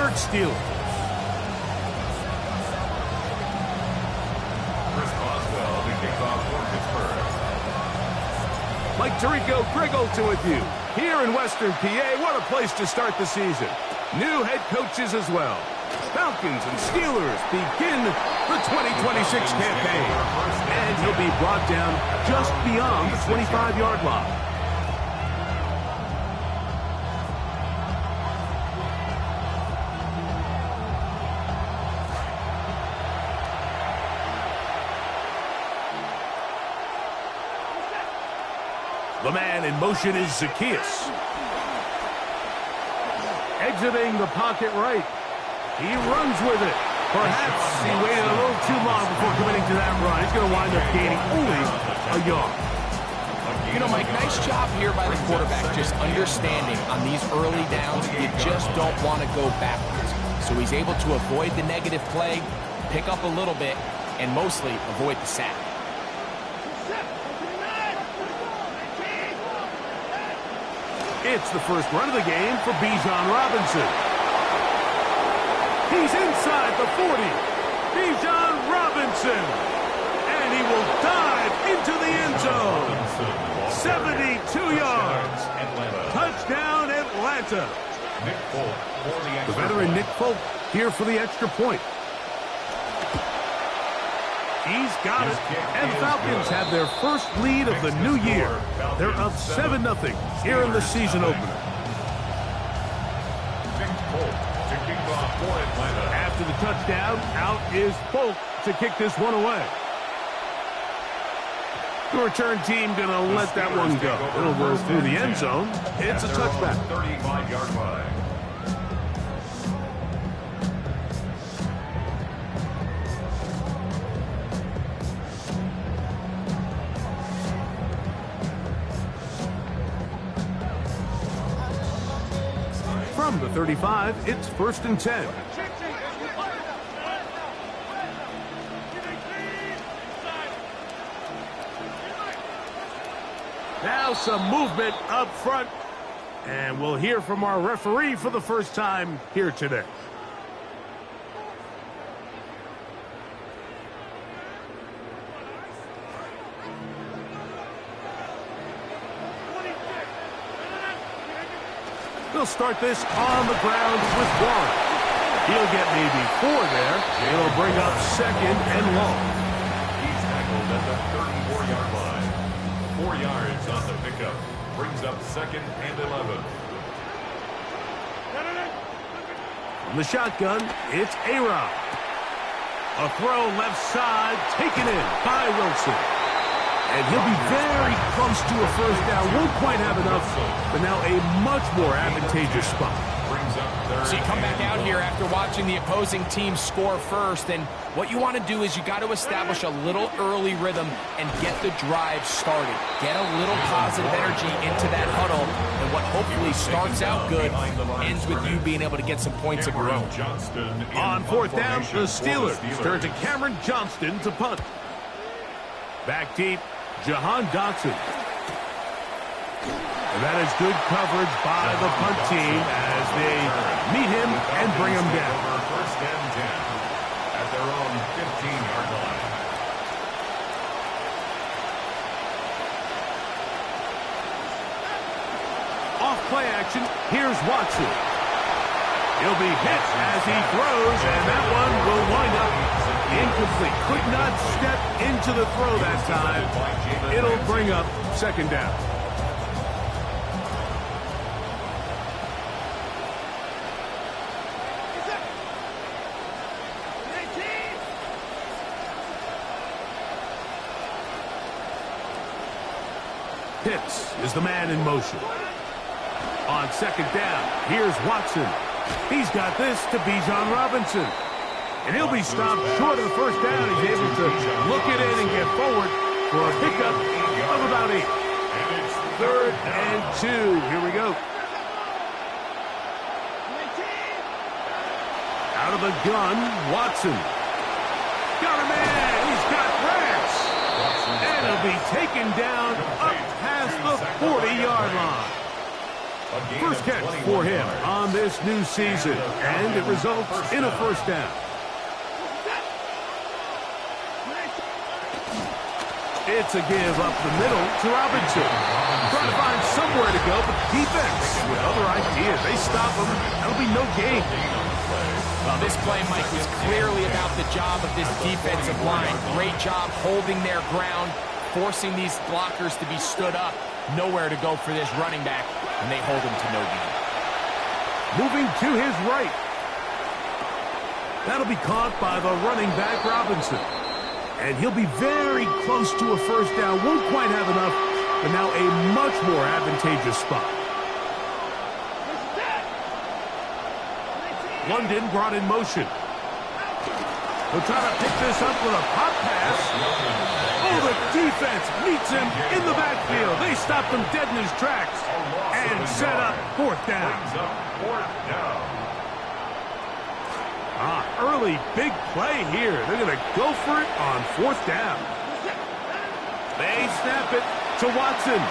Pittsburgh Steelers. Mike Tirico, Greg Olson with you. Here in Western PA, what a place to start the season. New head coaches as well. Falcons and Steelers begin the 2026 campaign. And he'll be brought down just beyond the 25-yard line. The man in motion is Zacchaeus. Exiting the pocket right. He runs with it. Perhaps he waited a little too long before committing to that run. He's going to wind up gaining only a yard. You know, Mike, nice job here by the quarterback, just understanding on these early downs, you just don't want to go backwards. So he's able to avoid the negative play, pick up a little bit, and mostly avoid the sack. It's the first run of the game for Bijan Robinson. He's inside the 40. Bijan Robinson. And he will dive into the end zone. 72 yards. Touchdown, Atlanta. The veteran Nick Folk here for the extra point. He's got it. And the Falcons have their first lead of the new year. They're up 7-0 here in the season opener. After the touchdown, out is Folk to kick this one away. The return team going to let that one go. It'll go through the end zone. It's a touchback. 35-yard line. From the 35, it's 1st and 10. Now some movement up front. And we'll hear from our referee for the first time here today. He'll start this on the ground with 1. He'll get maybe 4 there. It'll bring up 2nd and long. He's tackled at the 34-yard line. 4 yards on the pickup. Brings up 2nd and 11. From the shotgun, it's A-Rod. A throw left side, taken in by Wilson. And he'll be very close to a first down. Won't quite have enough, but now a much more advantageous spot. So you come back out here after watching the opposing team score first, and what you want to do is you got to establish a little early rhythm and get the drive started. Get a little positive energy into that huddle, and what hopefully starts out good ends with you being able to get some points of your own. On 4th down, the Steelers turn to Cameron Johnston to punt. Back deep, Jahan Dotson. And that is good coverage by the punt team as they meet him and bring him down. 1st and 10 at their own 15-yard line. Off play action, here's Watson. He'll be hit as he throws, and that one will wind up incomplete. Could not step into the throw that time. It'll bring up 2nd down. Pitts is the man in motion. On 2nd down, here's Watson. He's got this to Bijan Robinson. And he'll be stopped short of the first down. He's able to look it in and get forward for a pickup of about 8. 3rd and 2. Here we go. Out of the gun, Watson. Got a man. He's got grass. And he'll be taken down up past the 40-yard line. First catch for him on this new season, and it results in a first down. It's a give up the middle to Robinson. Trying to find somewhere to go, but defense with other ideas. They stop him. That'll be no gain. Well, this play, Mike, was clearly about the job of this defensive line. Great job holding their ground, forcing these blockers to be stood up. Nowhere to go for this running back, and they hold him to no gain. Moving to his right. That'll be caught by the running back, Robinson. And he'll be very close to a first down. Won't quite have enough, but now a much more advantageous spot. London brought in motion. He'll try to pick this up with a pop pass. Oh, the defense meets him in the backfield. They stopped him dead in his tracks and set up fourth down. Early big play here. They're going to go for it on fourth down. They snap it to Watson.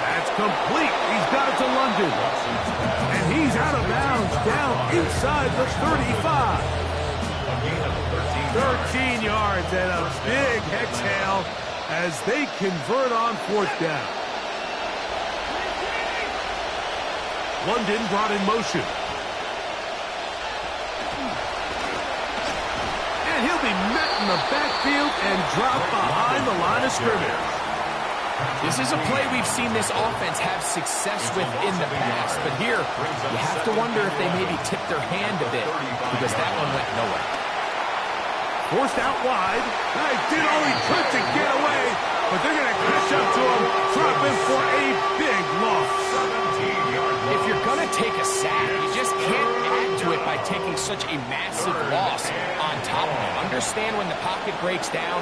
That's complete. He's got it to London. And he's out of bounds down inside the 35. 13 yards and a big exhale as they convert on fourth down. London brought in motion. And he'll be met in the backfield and dropped behind the line of scrimmage. This is a play we've seen this offense have success with in the past, but here you have to wonder if they maybe tipped their hand a bit because that one went nowhere. Forced out wide. He did all he could to get away, but they're going to catch up to him, drop him for a big loss. If you're going to take a sack, you just can't add to it by taking such a massive loss on top of it. Understand when the pocket breaks down,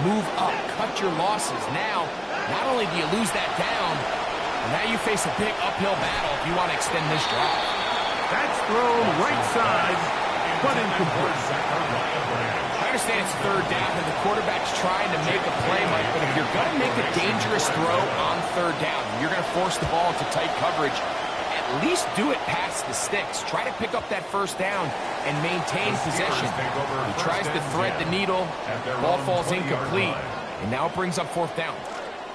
move up, cut your losses. Now, not only do you lose that down, now you face a big uphill battle if you want to extend this drive. That's thrown right side, but incomplete. I understand it's third down and the quarterback's trying to make a play, Mike, but if you're going to make a dangerous throw on third down, you're going to force the ball into tight coverage, at least do it past the sticks. Try to pick up that first down and maintain possession. He tries to thread the needle, ball falls incomplete, and now it brings up fourth down.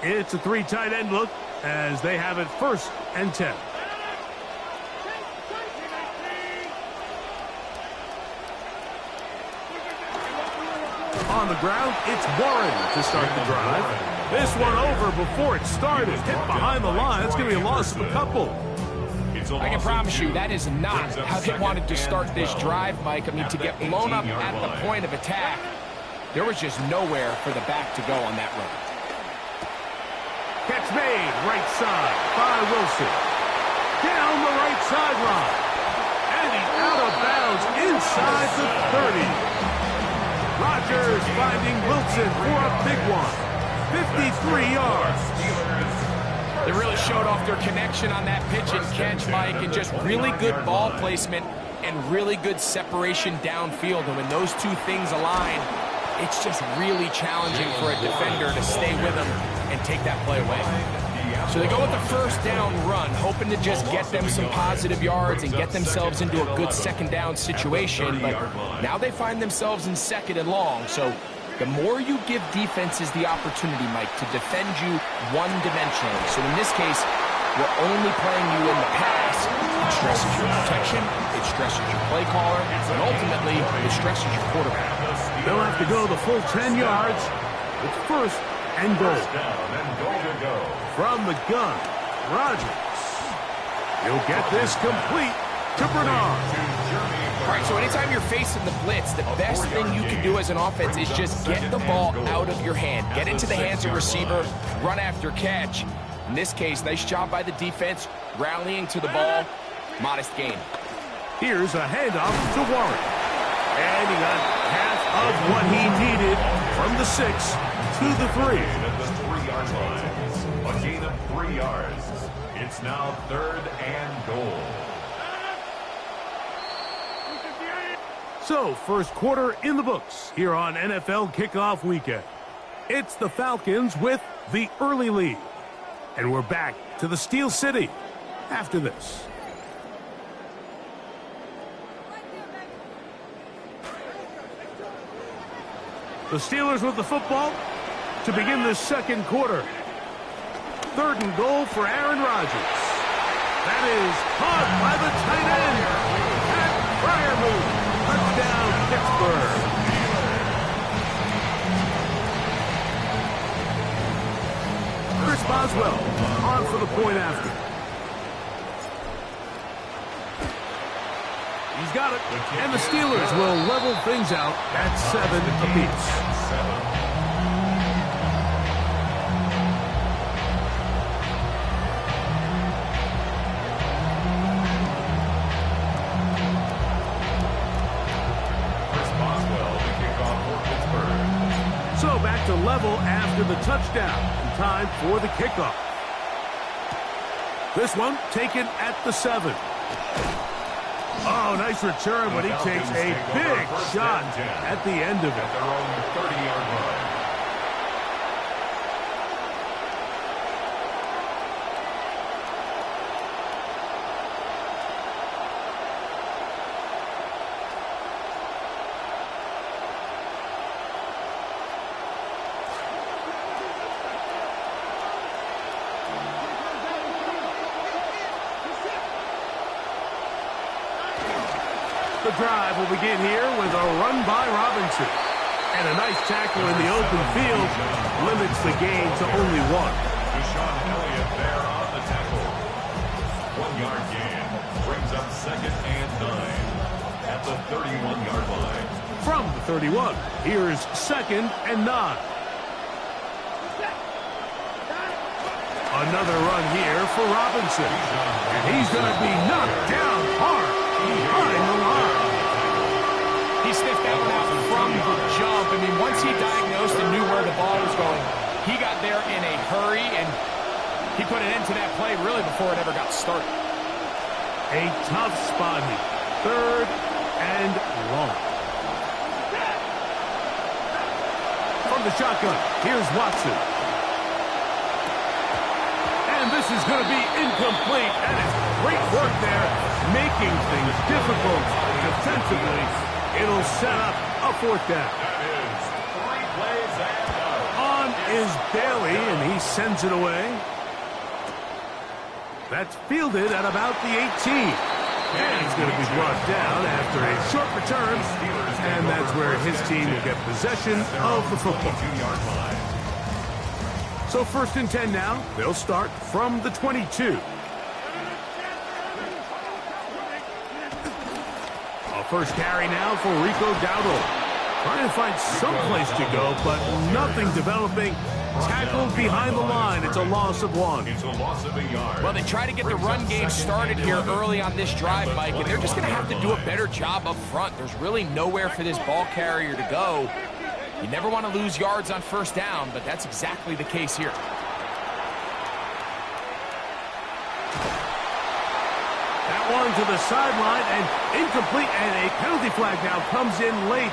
It's a three tight end look as they have it 1st and 10. On the ground, it's Warren to start the drive. This one over before it started. Hit behind the line. It's going to be a loss of a couple. I can promise you that is not how they wanted to start this drive, Mike. I mean, to get blown up at the point of attack, there was just nowhere for the back to go on that run. Catch made right side by Wilson. Down the right sideline. And he's out of bounds inside the 30. Rodgers finding Wilson for a big one. 53 yards. They really showed off their connection on that pitch and catch, Mike, and just really good ball placement and really good separation downfield. And when those two things align, it's just really challenging for a defender to stay with them and take that play away. So they go with the first down run, hoping to just get them some positive yards and get themselves into a good second down situation. But now they find themselves in second and long. So the more you give defenses the opportunity, Mike, to defend you one-dimensionally. So in this case, we're only playing you in the pass. It stresses your protection, it stresses your play caller, and ultimately, it stresses your quarterback. They'll have to go the full 10 yards. It's 1st and goal. From the gun, Rodgers. He'll get this complete to Bernard. All right, so anytime you're facing the blitz, the best thing you can do as an offense is just get the ball out of your hand. Get into the hands of receiver, run after catch. In this case, nice job by the defense, rallying to the ball. Modest gain. Here's a handoff to Warren. And he got half of what he needed from the 6 to the 3. At the 3-yard line. A gain of 3 yards. It's now 3rd and goal. So, first quarter in the books here on NFL Kickoff Weekend. It's the Falcons with the early lead. And we're back to the Steel City after this. The Steelers with the football to begin the second quarter. 3rd and goal for Aaron Rodgers. That is caught by the tight end. Pat Fryermuth. Touchdown, Pittsburgh. Chris Boswell on for the point after. He's got it. And the Steelers will level things out at 7 apiece. So back to level after the touchdown. And time for the kickoff. This one taken at the 7. Oh, nice return, but he takes a big shot at the end of it. At their own 30-yard line. The drive will begin here with a run by Robinson. And a nice tackle in the open field limits the gain to only 1. Deshaun Elliott there on the tackle. 1-yard gain brings up 2nd and 9 at the 31-yard line. From the 31, here's 2nd and 9. Another run here for Robinson. And he's going to be knocked down hard behind the line. He sniffed that one out from the jump. I mean, once he diagnosed and knew where the ball was going, he got there in a hurry, and he put an end to that play really before it ever got started. A tough spot here. 3rd and long. From the shotgun, here's Watson. And this is going to be incomplete, and it's great work there, making things difficult defensively. It'll set up a 4th down. That is 3 plays and out. On is Bailey, and he sends it away. That's fielded at about the 18. And he's going to be brought down after a short return, and that's where his team will get possession of the football. 22-yard line. So 1st and 10 now. They'll start from the 22. First carry now for Rico Dowdle. Trying to find some place to go, but nothing developing. Tackled behind the line. It's a loss of 1. It's a loss of a yard. Well, they try to get the run game started here early on this drive, Mike, and they're just going to have to do a better job up front. There's really nowhere for this ball carrier to go. You never want to lose yards on 1st down, but that's exactly the case here. One to the sideline and incomplete, and a penalty flag now comes in late.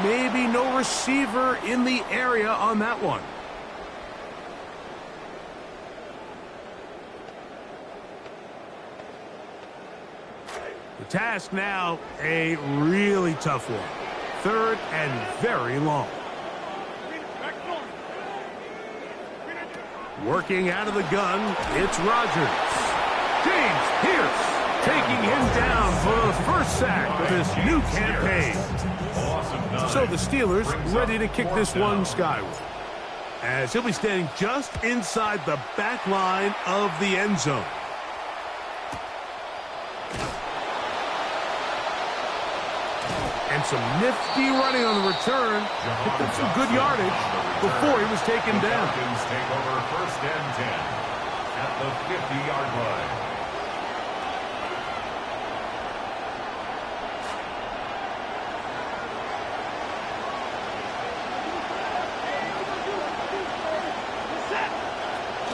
Maybe no receiver in the area on that one. The task now, a really tough one. 3rd and very long. Working out of the gun, it's Rodgers. James Pierce taking him down for the first sack of this new campaign. So the Steelers ready to kick this one skyward, as he'll be standing just inside the back line of the end zone. And some nifty running on the return. Picked up some good yardage before he was taken down. Falcons take over 1st and 10 at the 50-yard line.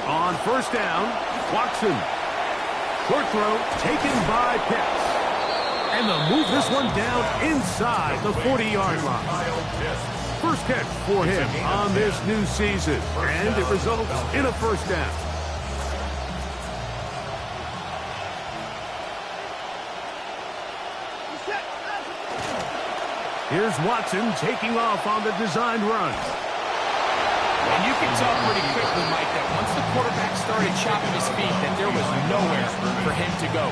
On 1st down, Watson. Short throw taken by Pitts. And they'll move this one down inside the 40-yard line. First catch for him on this new season, and it results in a 1st down. Here's Watson taking off on the designed run. And you can tell pretty quickly, Mike, that once the quarterback started chopping his feet, that there was nowhere for him to go.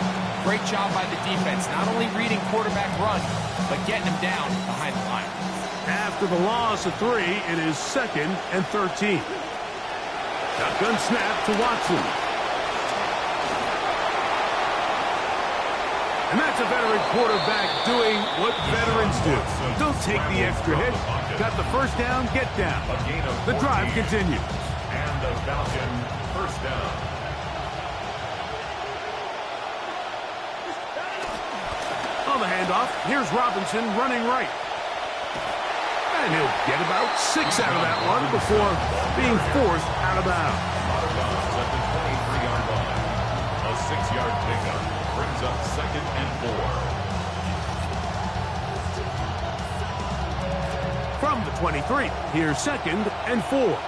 Great job by the defense, not only reading quarterback run, but getting him down behind the line. After the loss of 3, it is 2nd and 13. Shotgun snap to Watson. And that's a veteran quarterback doing what veterans do. Don't take the extra hit. Got the first down, get down. The drive continues. And the Falcon first down. On the handoff, here's Robinson running right. And he'll get about 6 out of that one before being forced out of bounds. Out of bounds at the 23-yard line. A 6-yard pickup brings up 2nd and 4. From the 23, here's 2nd and 4.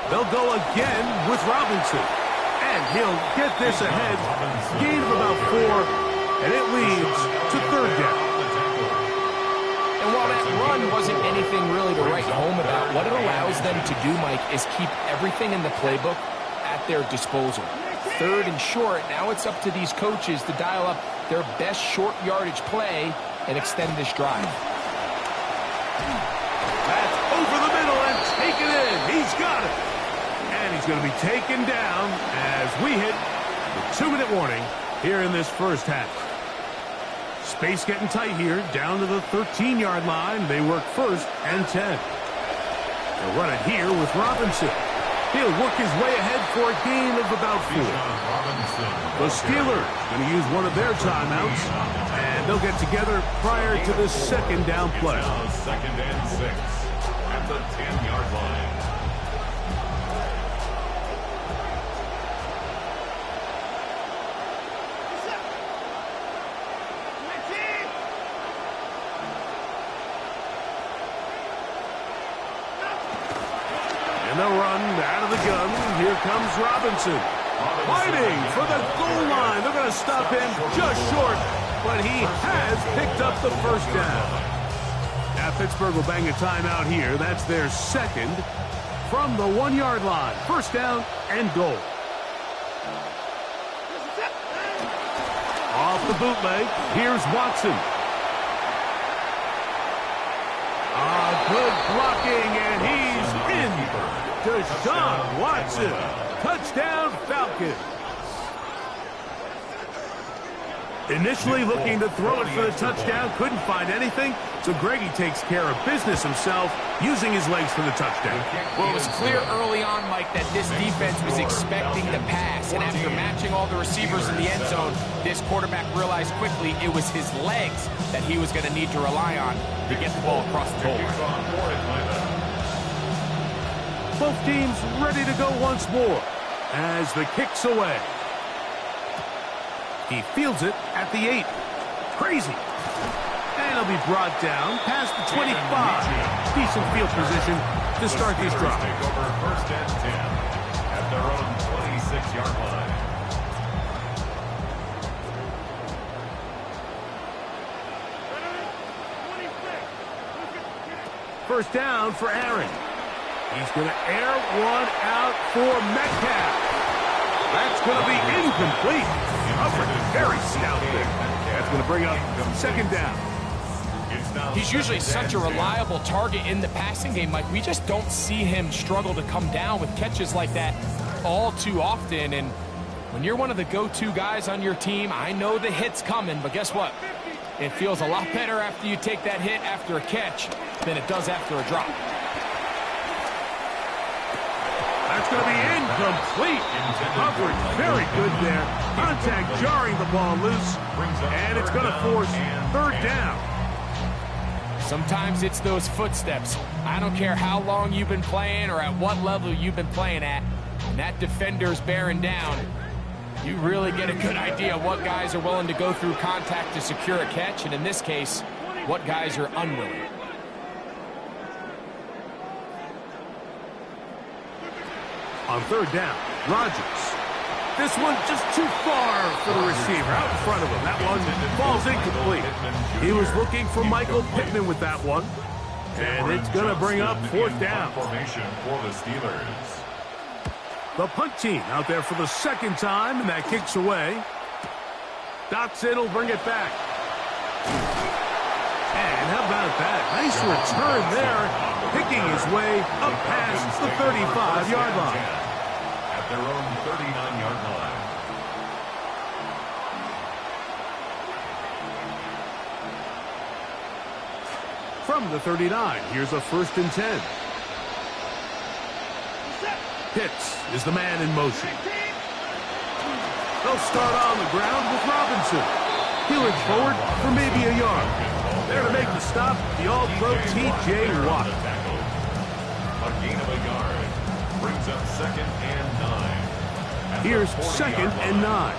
They'll go again with Robinson. And he'll get this ahead. Gain of about 4, and it leads to 3rd down. And while that run wasn't anything really to write home about, what it allows them to do, Mike, is keep everything in the playbook at their disposal. 3rd and short, now it's up to these coaches to dial up their best short yardage play and extend this drive. That's over the middle and taken in. He's got it. And he's going to be taken down as we hit the 2-minute warning here in this first half. Space getting tight here, down to the 13-yard line. They work 1st and 10. They'll run it here with Robinson. He'll work his way ahead for a gain of about 4. The Steelers going to use one of their timeouts, and they'll get together prior to the 2nd down play. 2nd and 6 at the 10-yard line. And they'll run out of the gun. Here comes Robinson. Fighting for the goal line. They're going to stop him just short, but he has picked up the first down. Now Pittsburgh will bang a timeout here. That's their 2nd from the 1-yard line. 1st down and goal. Off the bootleg, here's Watson. Good blocking, and he's in. Deshaun Watson. Touchdown, Falcons. Initially looking to throw it for the touchdown, couldn't find anything, so Grady takes care of business himself, using his legs for the touchdown. Well, it was clear early on, Mike, that this defense was expecting the pass, and after matching all the receivers in the end zone, this quarterback realized quickly it was his legs that he was going to need to rely on to get the ball across the goal line. Both teams ready to go once more as the kick's away. He fields it at the 8. Crazy. And he'll be brought down past the 25. Decent field position to start this drive. Take over 1st and 10 at their own 26-yard line. First down for Aaron. He's going to air one out for Metcalf. That's going to be incomplete. Coverage very stout there. That's going to bring up 2nd down. He's usually such a reliable target in the passing game, Mike. We just don't see him struggle to come down with catches like that all too often. And when you're one of the go-to guys on your team, I know the hit's coming, but guess what? It feels a lot better after you take that hit after a catch than it does after a drop. That's going to be incomplete. Coverage very good there. Contact jarring the ball loose. And it's going to force 3rd down. Sometimes it's those footsteps. I don't care how long you've been playing or at what level you've been playing at. When that defender's bearing down, you really get a good idea what guys are willing to go through contact to secure a catch, and in this case, what guys are unwilling. On third down, Rodgers. This one just too far for the receiver out in front of him. That one falls incomplete. He was looking for Michael Pittman with that one. And it's going to bring up fourth down. Formation for the Steelers. The punt team out there for the second time, and that kicks away. Dotson will bring it back. And how about that? Nice return there, picking his way up past the 35-yard line. At their own 39-yard line. From the 39, here's a 1st and 10. Pitts is the man in motion. They'll start on the ground with Robinson. Peeling forward for maybe a yard. There to make the stop, the All-Pro T.J. Watt. A gain of a yard. Brings up 2nd and 9. Here's 2nd and 9.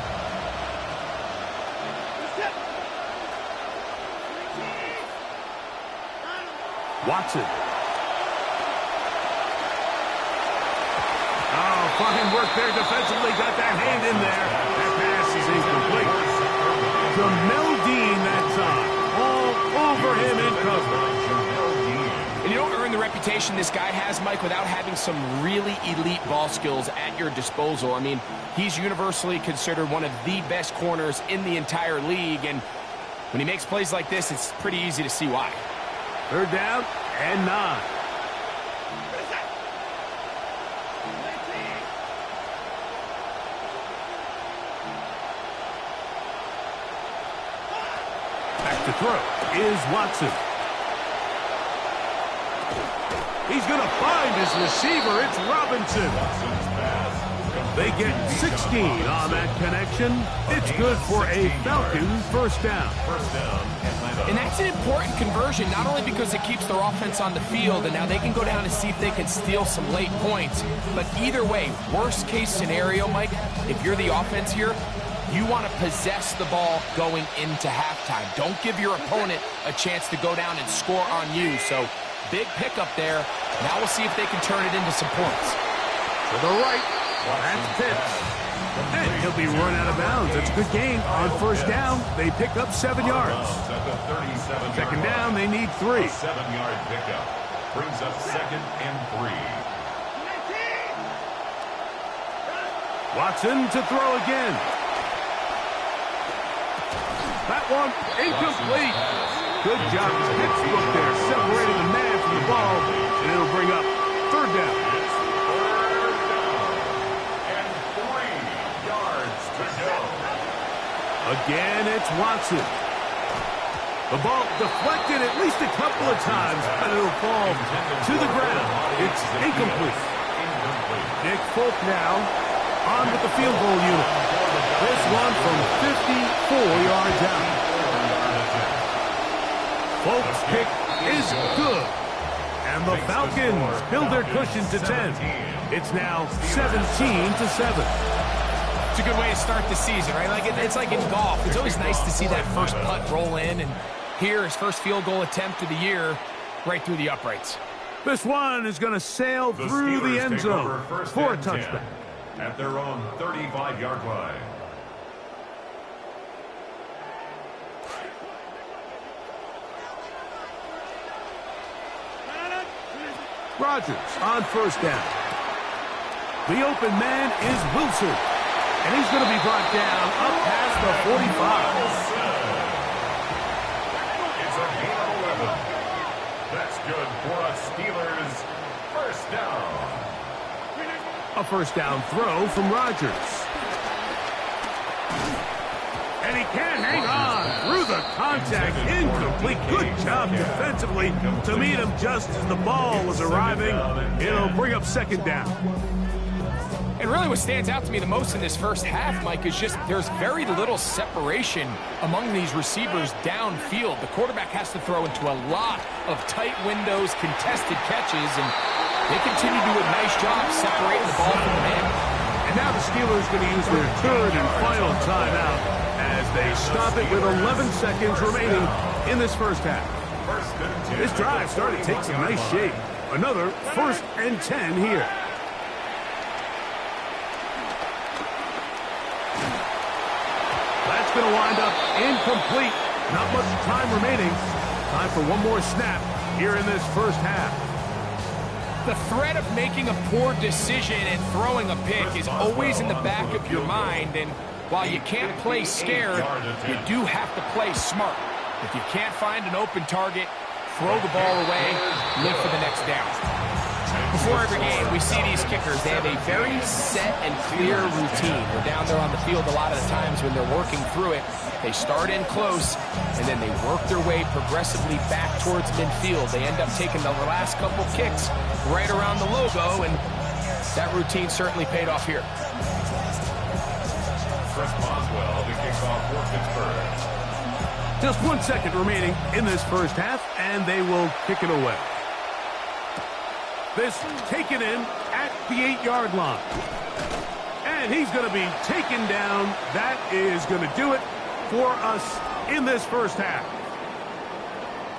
Watson. Oh, fine work there defensively. Got that hand in there. That pass is incomplete. Jamel Dean that time. All over him in coverage. And you don't earn the reputation this guy has, Mike, without having some really elite ball skills at your disposal. I mean, he's universally considered one of the best corners in the entire league. And when he makes plays like this, it's pretty easy to see why. Third down and 9. Back to throw is Watson. He's going to find his receiver. It's Robinson. They get 16 on that connection. It's good for a Falcons first down. And that's an important conversion, not only because it keeps their offense on the field, and now they can go down and see if they can steal some late points. But either way, worst case scenario, Mike, if you're the offense here, you want to possess the ball going into halftime. Don't give your opponent a chance to go down and score on you. So big pickup there. Now we'll see if they can turn it into some points. To the right, that's Pitts. And he'll be run out of bounds. It's a good game. On first down, they pick up 7 yards. Second down, they need 3. 7-yard pickup. Brings up 2nd and 3. Watson to throw again. That one incomplete. Good job. Pittsburgh there, separating the man from the ball, and it'll bring up 3rd down. Again, it's Watson. The ball deflected at least a couple of times, and it'll fall to the ground. It's incomplete. Nick Folk now on with the field goal unit. This one from 54 yards out. Folk's kick is good. And the Falcons build their cushion to 10. It's now 17-7. It's a good way to start the season, right? Like it's like in golf. It's always nice to see that first putt roll in, and here his first field goal attempt of the year right through the uprights. This one is going to sail through the end zone for a touchback. At their own 35-yard line. Rodgers on first down. The open man is Wilson. And he's going to be brought down up past the 45. It's a gain of 11. That's good for a Steelers first down. A first down throw from Rodgers. And he can't hang on through the contact. Incomplete. Good job defensively to meet him just as the ball was arriving. It'll bring up 2nd down. And really what stands out to me the most in this first half, Mike, is just there's very little separation among these receivers downfield. The quarterback has to throw into a lot of tight windows, contested catches, and they continue to do a nice job separating the ball from the man. And now the Steelers are going to use their 3rd and final timeout as they stop it with 11 seconds remaining in this first half. This drive started to take some nice shape. Another 1st and 10 here. to wind up incomplete. Not much time remaining. Time for one more snap here in this first half. The threat of making a poor decision and throwing a pick is always in the back of your mind, and while you can't play scared, you do have to play smart. If you can't find an open target, throw the ball away, live for the next down. Before every game, we see these kickers. They have a very set and clear routine. We're down there on the field a lot of the times when they're working through it. They start in close, and then they work their way progressively back towards midfield. They end up taking the last couple kicks right around the logo, and that routine certainly paid off here. Chris Boswell to kick off for Pittsburgh. Just 1 second remaining in this first half, and they will kick it away. This taken in at the 8-yard line. And he's going to be taken down. That is going to do it for us in this first half.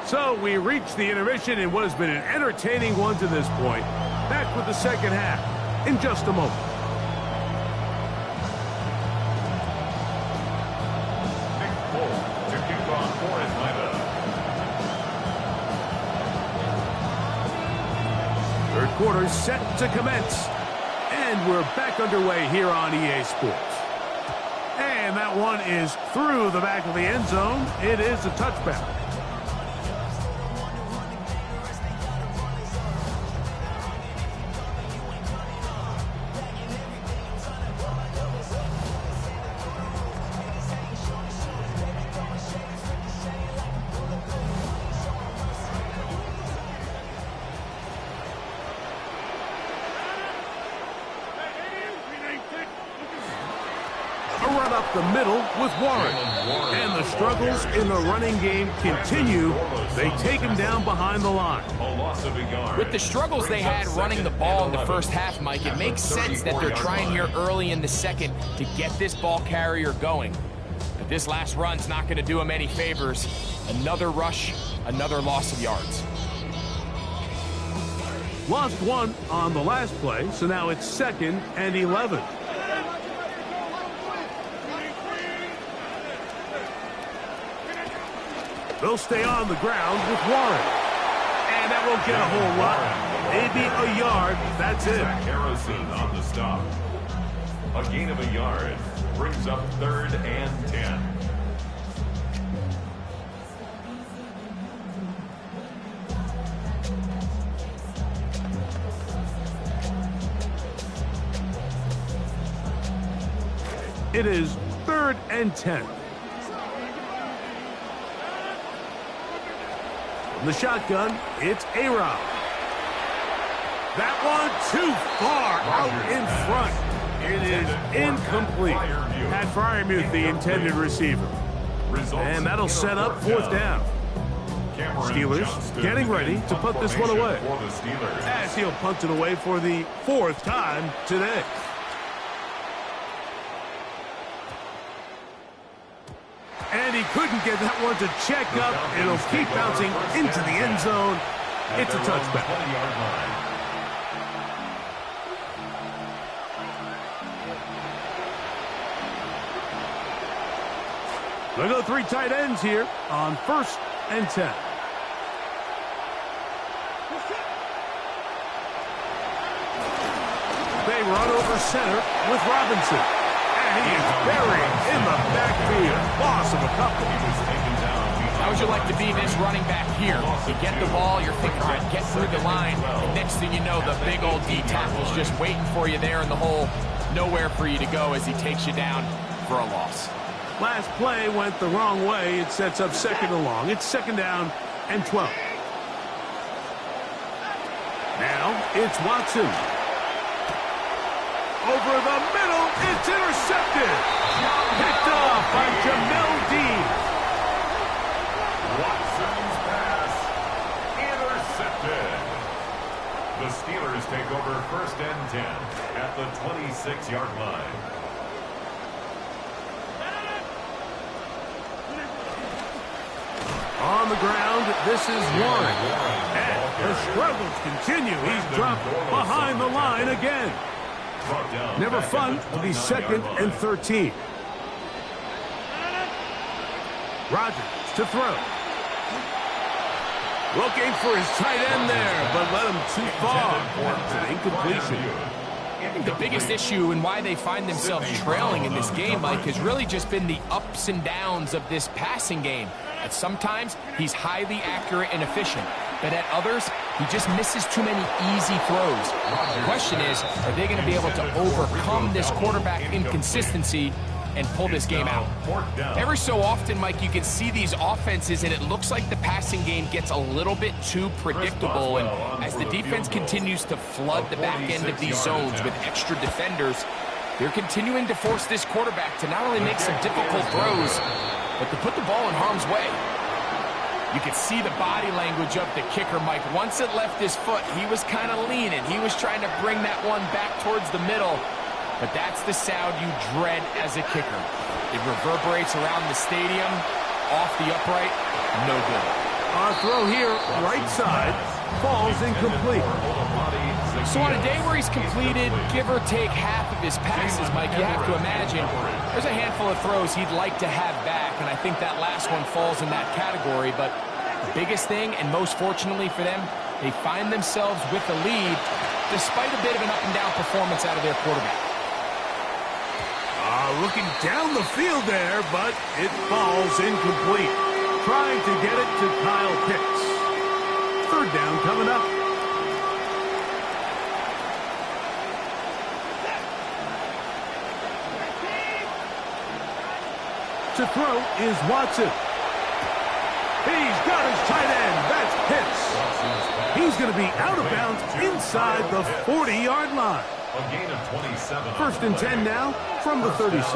So we reach the intermission in what has been an entertaining one to this point. Back with the second half in just a moment. Third quarter set to commence. And we're back underway here on EA Sports. And that one is through the back of the end zone. It is a touchback. Run up the middle with Warren. And the struggles in the running game continue. They take him down behind the line. With the struggles they had running the ball in the first half, Mike, it makes sense that they're trying here early in the second to get this ball carrier going. But this last run's not going to do him any favors. Another rush, another loss of yards. Lost one on the last play, so now it's 2nd and 11. They'll stay on the ground with Warren. And that won't get a whole lot. Maybe a yard. That's it. Harrison on the stop. A gain of a yard brings up 3rd and 10. It is 3rd and 10. From the shotgun, it's A-Rob. That one too far out in front. It is incomplete. Pat Fryermuth, the intended receiver. And that'll set up 4th down. Steelers getting ready to punt this one away, as he'll punt it away for the 4th time today. And he couldn't get that one to check up. It'll keep bouncing into the end zone. It's a touchback. They'll go 3 tight ends here on 1st and 10. They run over center with Robinson. And he is buried in the backfield. Loss of a couple. How would you like to be this running back here? You get the ball, you're thinking, all right, get through the line. And next thing you know, the big old D tackle's just waiting for you there in the hole. Nowhere for you to go as he takes you down for a loss. Last play went the wrong way. It sets up 2nd and long. It's 2nd down and 12. Now it's Watson. Over the middle, it's intercepted. Picked off by Jamel Dean. Watson's pass intercepted. The Steelers take over 1st and 10 at the 26-yard line. On the ground, this is Warren. And the struggles continue. He's dropped behind the line again. Never fun to be 2nd and 13. Rodgers to throw. Looking for his tight end there, but led him too far. It's an incompletion. I think the biggest issue and why they find themselves trailing in this game, Mike, has really just been the ups and downs of this passing game. At sometimes, he's highly accurate and efficient, but at others, he just misses too many easy throws. The question is, are they going to be able to overcome this quarterback inconsistency and pull this game out? Every so often, Mike, you can see these offenses, and it looks like the passing game gets a little bit too predictable. And as the defense continues to flood the back end of these zones with extra defenders, they're continuing to force this quarterback to not only make some difficult throws, but to put the ball in harm's way. You could see the body language of the kicker, Mike. Once it left his foot, he was kind of leaning. He was trying to bring that one back towards the middle. But that's the sound you dread as a kicker. It reverberates around the stadium, off the upright, no good. Our throw here, right side, falls incomplete. So on a day where he's completed, give or take half of his passes, Mike, you have to imagine there's a handful of throws he'd like to have back, and I think that last one falls in that category. But the biggest thing, and most fortunately for them, they find themselves with the lead despite a bit of an up-and-down performance out of their quarterback. Looking down the field there, but it falls incomplete. Trying to get it to Kyle Pitts. Third down coming up. To throw is Watson. He's got his tight end. That's Pitts. He's going to be out of bounds inside the 40-yard line. A gain of 27. First and 10 now from the 36.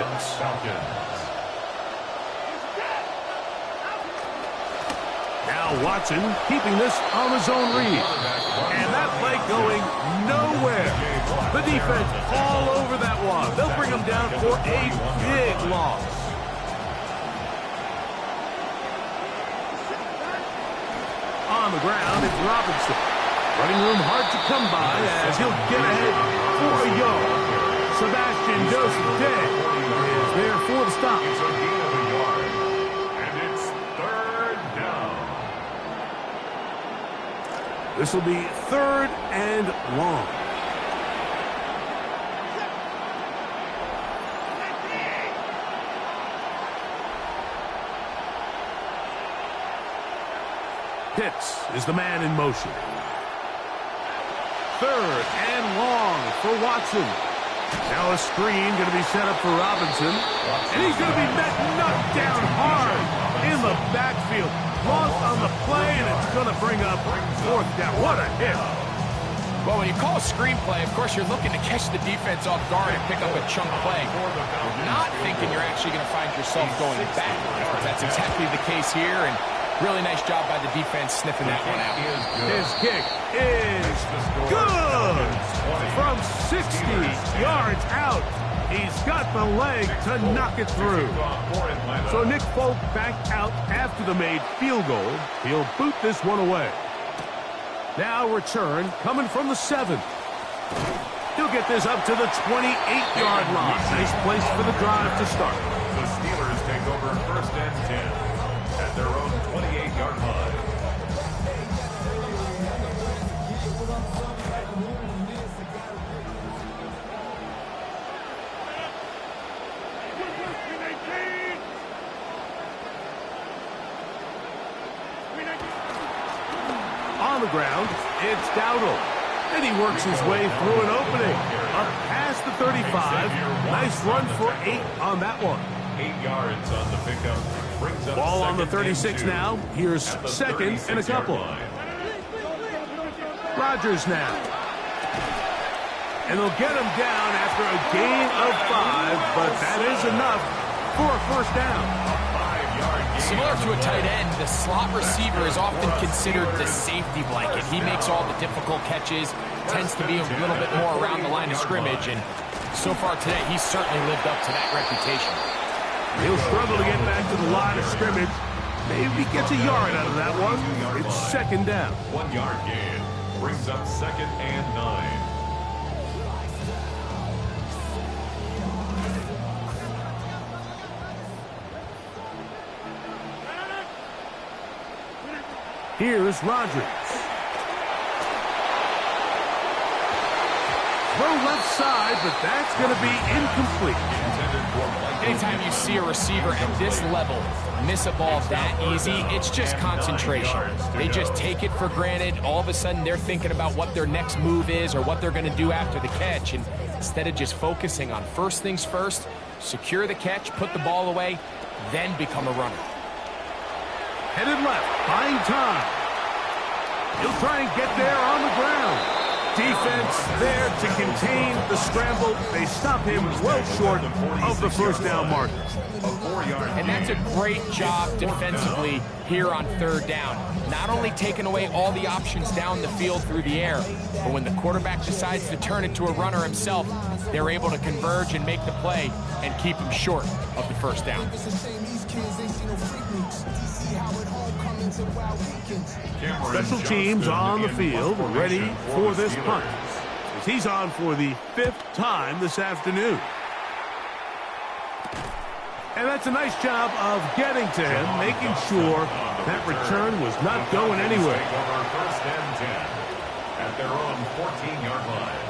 Now Watson keeping this on his own read. And that play going nowhere. The defense all over that one. They'll bring him down for a big loss. On the ground, it's Robinson. Running room hard to come by as he'll get ahead for a yard. Sebastian Joseph Day is there for the stop. It's a gain of a yard. And it's third down. This will be third and long. Pitts is the man in motion. Third and long for Watson. Now a screen going to be set up for Robinson. And he's going to be knocked down hard in the backfield. Lost on the play, and it's going to bring up fourth down. What a hit. Well, when you call a screenplay, of course, you're looking to catch the defense off guard and pick up a chunk play. You're not thinking you're actually going to find yourself going backwards. That's exactly the case here, and really nice job by the defense sniffing that one out. His kick is good. From 60 yards out, he's got the leg to knock it through. So Nick Folk back out after the made field goal. He'll boot this one away. Now return coming from the 7. He'll get this up to the 28-yard line. Nice place for the drive to start. The Steelers take over first and 10 at their own 28-yard line. On the ground, it's Dowdle. And he works his way through an opening. Up past the 35. Nice run for 8 on that one. 8 yards on the pickup. Brings up Ball on the second and 36 2 now. Here's at the second and a 36-yard couple. line. Rodgers now. And they'll get him down after a gain of 5, but that is enough for a first down. Similar to a tight end, the slot receiver is often considered the safety blanket. He makes all the difficult catches, tends to be a little bit more around the line of scrimmage, and so far today, he's certainly lived up to that reputation. He'll struggle to get back to the line of scrimmage. Maybe gets a yard out of that one. It's second down. 1 yard gain. Brings up second and 9. Here's Rodgers. Throw left side, but that's going to be incomplete. Anytime you see a receiver at this level miss a ball that easy, it's just concentration. They just take it for granted. All of a sudden, they're thinking about what their next move is or what they're going to do after the catch. And instead of just focusing on first things first, secure the catch, put the ball away, then become a runner. Headed left, buying time. He'll try and get there on the ground. Defense there to contain the scramble. They stop him well short of the first down marker. And that's a great job defensively here on third down. Not only taking away all the options down the field through the air, but when the quarterback decides to turn it to a runner himself, they're able to converge and make the play and keep him short of the first down. Special teams on the field, ready for this punt. He's on for the 5th time this afternoon. And that's a nice job of getting to him, making sure that return was not going anywhere. First and 10 at their own 14-yard line.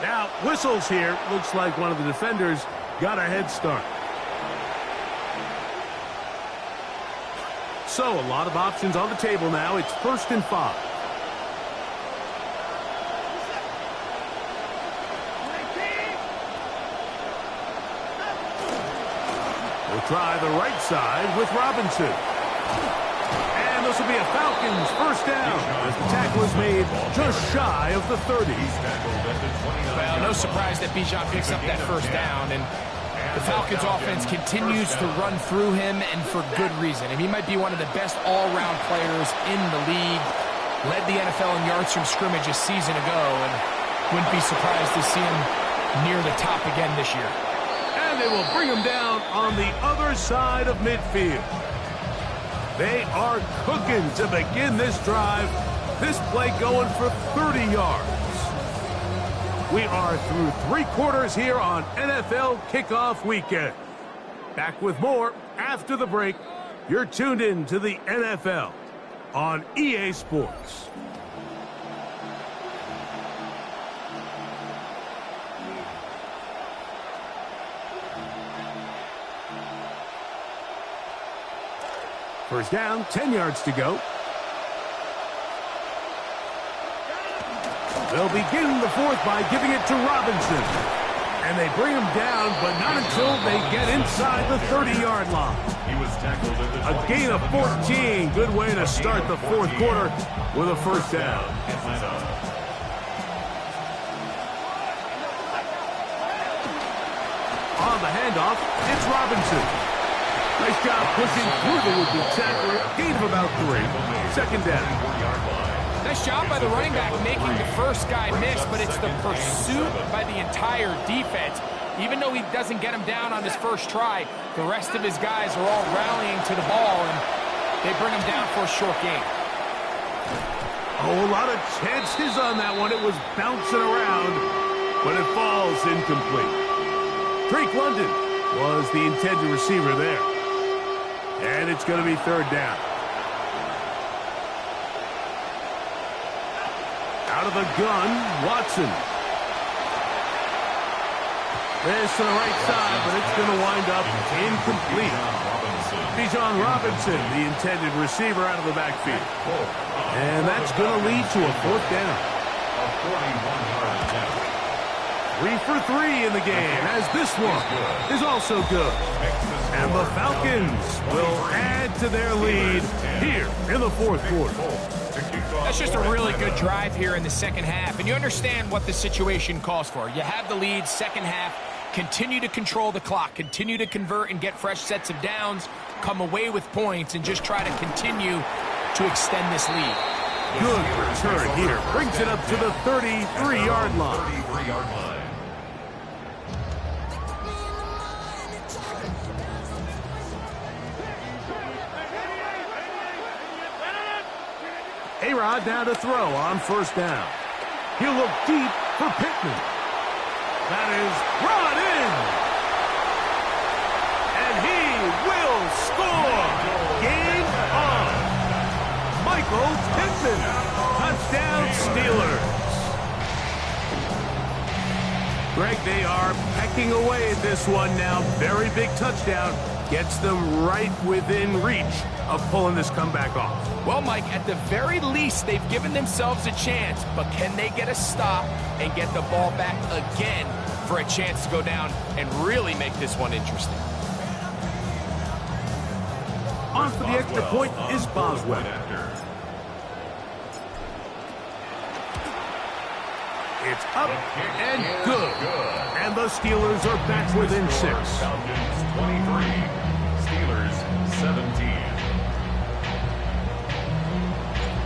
Now, whistles here. Looks like one of the defenders got a head start. So, a lot of options on the table now. It's 1st and 5. We'll try the right side with Robinson. And this will be a Falcons first down as the tackle is made just shy of the 30. Well, no surprise that Bijan picks up that first down, and the Falcons offense continues to run through him, and for good reason. And he might be one of the best all-round players in the league. Led the NFL in yards from scrimmage a season ago, and wouldn't be surprised to see him near the top again this year. And they will bring him down on the other side of midfield. They are cooking to begin this drive. This play going for 30 yards. We are through 3 quarters here on NFL Kickoff Weekend. Back with more after the break. You're tuned in to the NFL on EA Sports. First down, 10 yards to go. They'll begin the 4th by giving it to Robinson. And they bring him down, but not until they get inside the 30-yard line. He was tackled at the A gain of 14. Good way to start the 4th quarter with a first down. On the handoff, it's Robinson. Nice job pushing through the would-be tackler. Gain of about 3. Second down. Nice job by the running back making the first guy miss, but it's the pursuit by the entire defense. Even though he doesn't get him down on his first try, the rest of his guys are all rallying to the ball, and they bring him down for a short gain. Oh, a lot of chances on that one. It was bouncing around, but it falls incomplete. Drake London was the intended receiver there. And it's going to be 3rd down. Out of the gun, Watson. This to the right side, but it's going to wind up incomplete. Bijan Robinson, the intended receiver, out of the backfield. And that's going to lead to a 4th down. A 41-yard attempt. 3 for 3 in the game, as this one is also good. And the Falcons will add to their lead here in the 4th quarter. That's just a really good drive here in the second half, and you understand what the situation calls for. You have the lead, second half, continue to control the clock, continue to convert and get fresh sets of downs, come away with points, and just try to continue to extend this lead. Good return here, brings it up to the 33-yard line. 33-yard line. A-Rod now to throw on first down. He'll look deep for Pittman. That is brought in. And he will score. Game on. Michael Pittman. Touchdown Steelers. Greg, they are pecking away at this one now. Very big touchdown. Gets them right within reach of pulling this comeback off. Well, Mike, at the very least, they've given themselves a chance, but can they get a stop and get the ball back again for a chance to go down and really make this one interesting? On for the extra point is Boswell. It's up and good. And the Steelers are back within 6. Falcons 23, Steelers 17.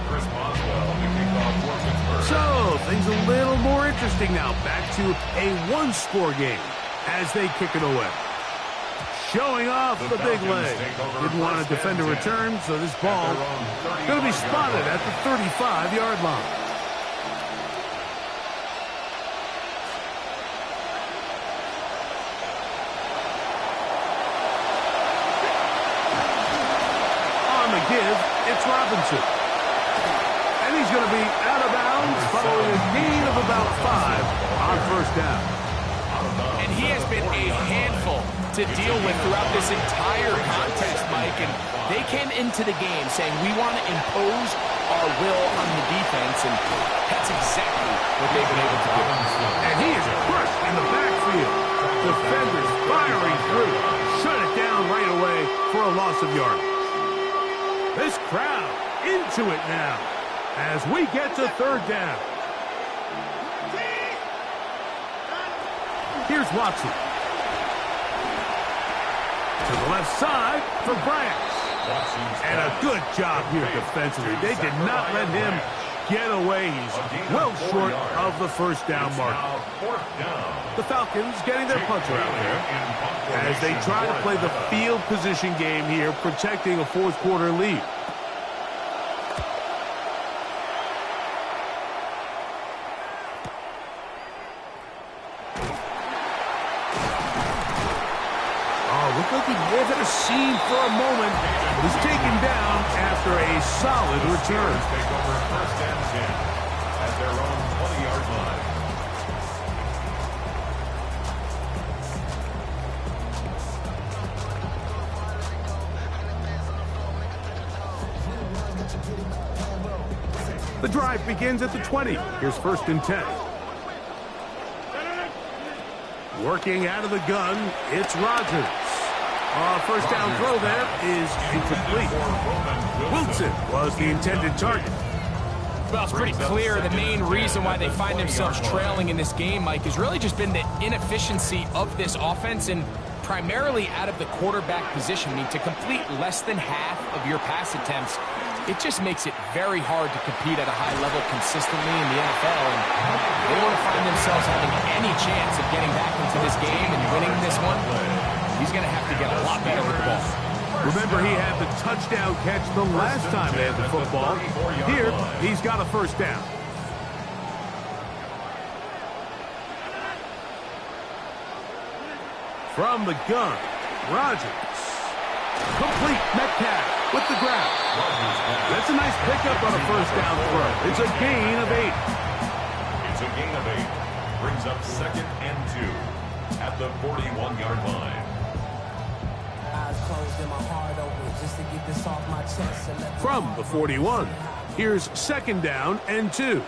Chris Boswell, the kickoff for Pittsburgh. So, things a little more interesting now. Back to a one-score game as they kick it away. Showing off the big leg. Didn't want to defend a return, so this ball going to be spotted at the 35-yard line. Give, it's Robinson. And he's going to be out of bounds following a gain of about 5 on first down. And he has been a handful to deal with throughout this entire contest, Mike. And they came into the game saying, we want to impose our will on the defense, and that's exactly what they've been able to do. And he is crushed in the backfield. Defenders firing through. Shut it down right away for a loss of yardage. This crowd into it now as we get to third down. Here's Watson. To the left side for Bryant. And a good job here defensively. They did not let him get away. He's well short of the first down mark. The Falcons getting their puncher out there as they try to play the field position game here, protecting a fourth-quarter lead. Looked like he may have had a seam for a moment. Was taken down after a solid return. Take over first and 10 at their own 20-yard line. The drive begins at the 20. Here's first and 10. Working out of the gun, it's Rodgers. First down throw there is incomplete. Wilson was the intended target. Well, it's pretty clear the main reason why they find themselves trailing in this game, Mike, has really just been the inefficiency of this offense and primarily out of the quarterback position. I mean, to complete less than half of your pass attempts, it just makes it very hard to compete at a high level consistently in the NFL. And they want to find themselves having any chance of getting back into this game and winning this one. He's going to have to get a lot better with the ball. Remember, he had the touchdown catch the last time they had the football. Here, he's got a first down. From the gun, Rodgers. Complete. Metcalf with the grab. That's a nice pickup on a first down throw. It's a gain of 8. It's a gain of 8. Brings up second and 2 at the 41-yard line. From the 41, here's second down and 2.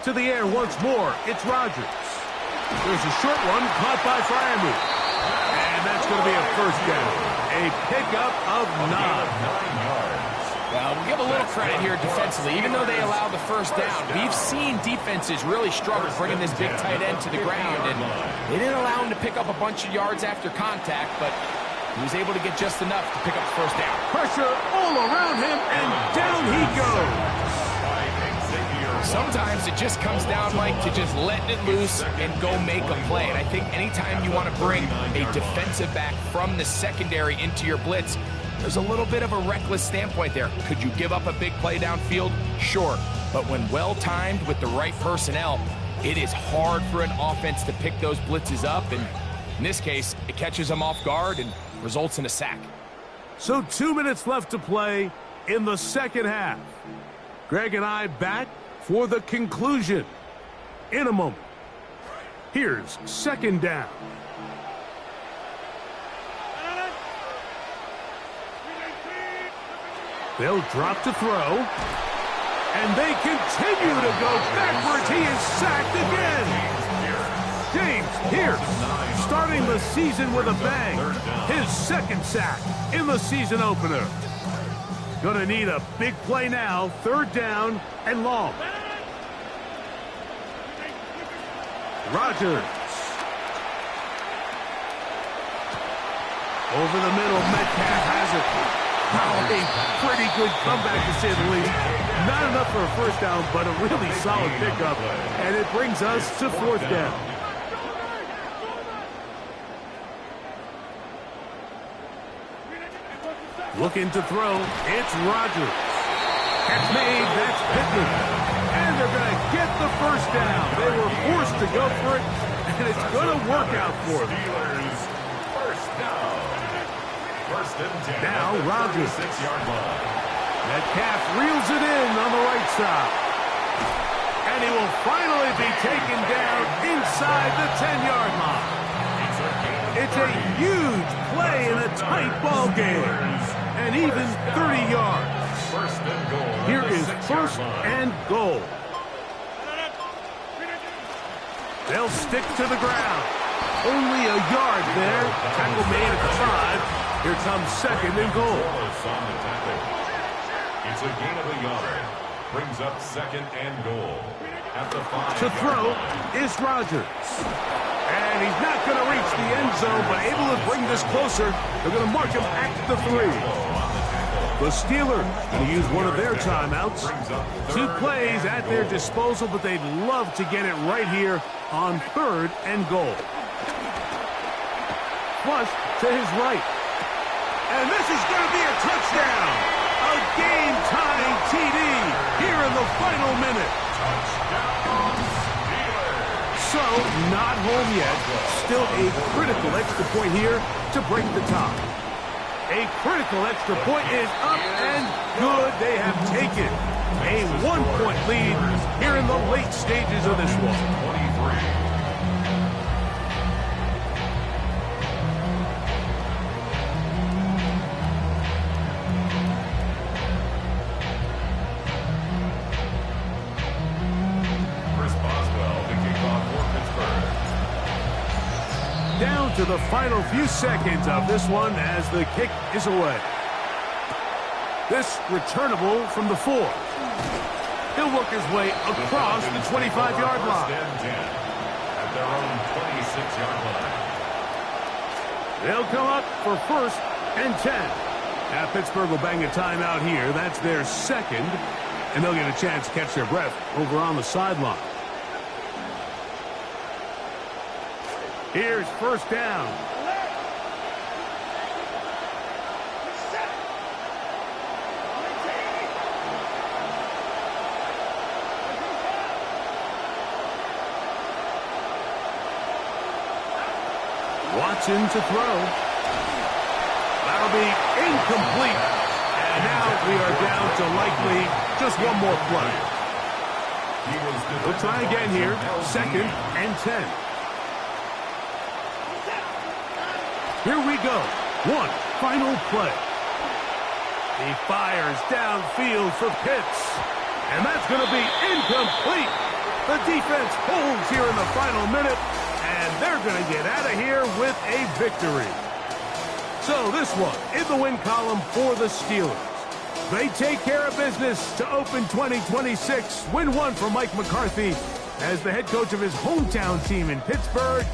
To the air once more, it's Rodgers. There's a short one caught by Fryermuth. And that's going to be a first down. A pickup of 9. Well, we'll give a little credit here defensively. Even though they allowed the first down, we've seen defenses really struggle bringing this big tight end to the ground. And they didn't allow him to pick up a bunch of yards after contact, but he was able to get just enough to pick up the first down. Pressure all around him, and down he goes. Sometimes it just comes down, Mike, to just letting it loose and go make a play. And I think anytime you want to bring a defensive back from the secondary into your blitz, There's a little bit of a reckless standpoint there. Could you give up a big play downfield? Sure. But when well-timed with the right personnel, it is hard for an offense to pick those blitzes up, and in this case, it catches them off guard and results in a sack. So 2 minutes left to play in the second half. Greg and I back for the conclusion in a moment. Here's second down. They'll drop to throw. And they continue to go backwards. He is sacked again. James Pierce starting the season with a bang. His second sack in the season opener. Gonna need a big play now. Third down and long. Rodgers. Over the middle, Metcalf has it. Oh, a pretty good comeback to say the least. Not enough for a first down, but a really solid pickup. And it brings us to fourth down. Looking to throw. It's Rodgers. Catch made. That's Pittman. And they're going to get the first down. They were forced to go for it, and it's going to work out for them. First down. First and 10. Now Rodgers. 6-yard line. Metcalf reels it in on the right side. And he will finally be taken down inside the 10-yard line. It's a huge play in a tight ball game. And even 30 yards. First and goal. Here is first and goal. They'll stick to the ground. Only a yard there. Tackle made at the 5. Here comes second and goal. It's a gain of a yard. Brings up second and goal. At the 5. To throw is Rodgers. And he's not going to reach the end zone, but able to bring this closer. They're going to mark him at the 3. The Steelers going to use one of their timeouts. 2 plays at their disposal, but they'd love to get it right here on third and goal. Flush to his right. And this is going to be a touchdown. A game-tying TD here in the final minute. So, not home yet. Still a critical extra point here to break the tie. A critical extra point is up and good. They have taken a 1-point lead here in the late stages of this one. 23. Down to the final few seconds of this one as the kick is away. This returnable from the 4. He'll work his way across the 25-yard line. At their own 26-yard line. They'll come up for first and 10. Now Pittsburgh will bang a timeout here. That's their second, and they'll get a chance to catch their breath over on the sideline. Here's first down. Watson to throw. That'll be incomplete. And now we are down to likely just one more play. We'll try again here. Second and 10. Here we go. One final play. He fires downfield for Pitts. And that's going to be incomplete. The defense holds here in the final minute. And they're going to get out of here with a victory. So this one in the win column for the Steelers. They take care of business to open 2026. Win 1 for Mike McCarthy as the head coach of his hometown team in Pittsburgh.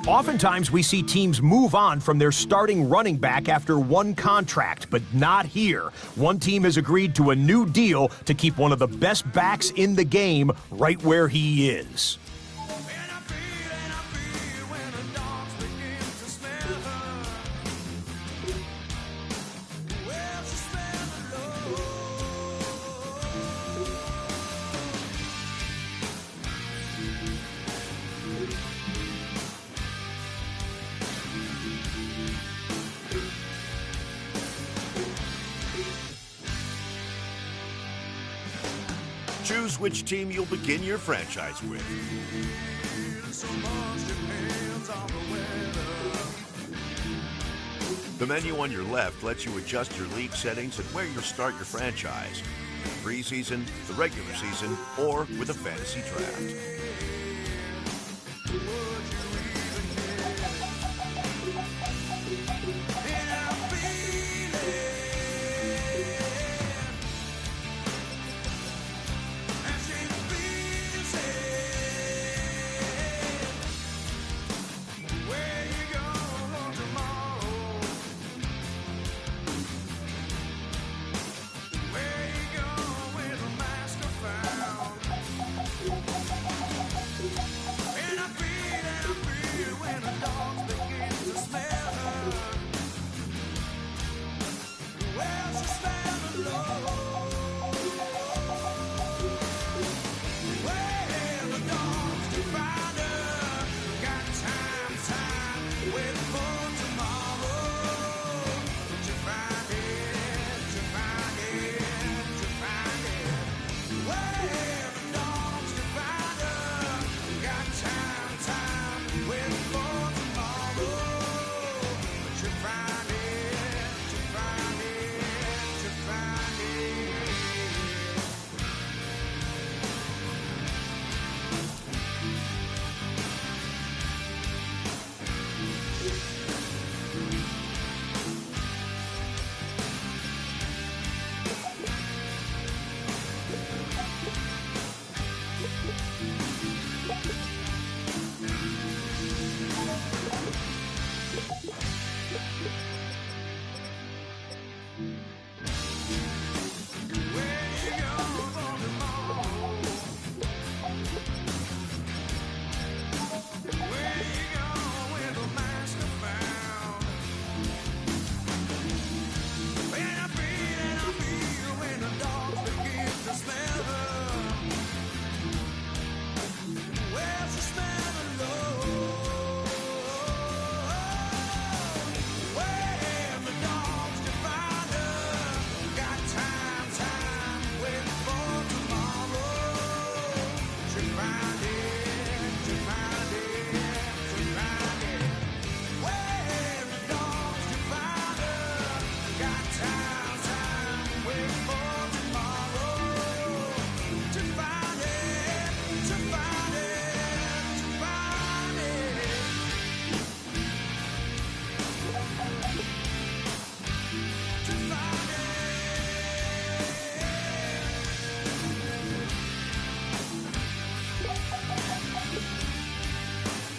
Oftentimes, we see teams move on from their starting running back after one contract, but not here. One team has agreed to a new deal to keep one of the best backs in the game right where he is. Choose which team you'll begin your franchise with. The menu on your left lets you adjust your league settings and where you'll start your franchise. Preseason, the regular season, or with a fantasy draft.